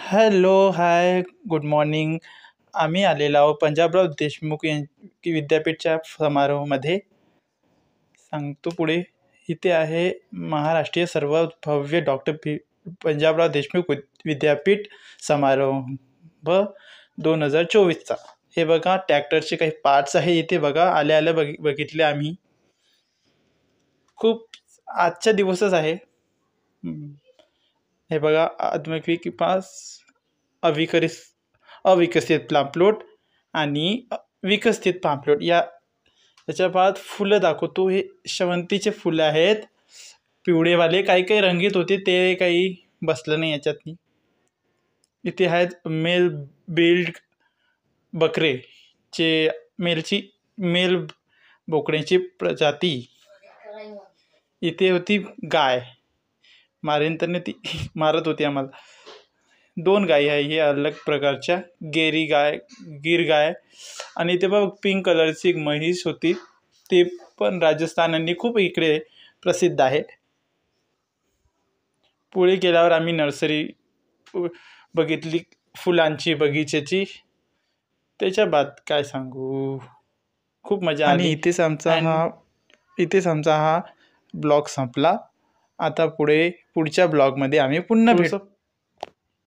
Hello, हाय, good morning. आम्ही आलेलो आहोत पंजाबराव देशमुख विद्यापीठच्या समारोहामध्ये. सांगतो पुढे. इथे आहे महाराष्ट्रीय सर्वभव्य पंजाबराव देशमुख विद्यापीठ समारोह 2024चा. हे बघा, ट्रॅक्टरचे काही पार्ट्स आहे इथे बघा. आल्या बघितले आम्ही. खूप आजचा दिवसच आहे. हे बघा, आत्मक्वी के पास अविकसित पामप्लॉट आणि विकसित पामप्लॉट. त्याच्या बाद फुलं दाखवतो. हे शेवंतीचे फुलं आहेत, पिवळेवाले. काही काही रंगीत होते, ते काही बसलं नाही याच्यात. इथे आहेत मेल बिल्ड बकरेचे मेल बोकड्याची प्रजाती. इथे होती गाय. मारेन ती मारत होती आम्हाला. 2 गायी आहे हे अलग प्रकारच्या. गीर गाय. आणि ते बघ, पिंक कलरची एक म्हैस होती. ते पण राजस्थान आणि खूप इकडे प्रसिद्ध आहे. पुढे गेल्यावर आम्ही नर्सरी बघितली, फुलांची बगीच्याची. त्याच्या बाद काय सांगू, खूप मजा आली. आणि इथेच आमचा हा ब्लॉग संपला. आता पुढच्या ब्लॉगमध्ये आम्ही पुन्हा भेटू.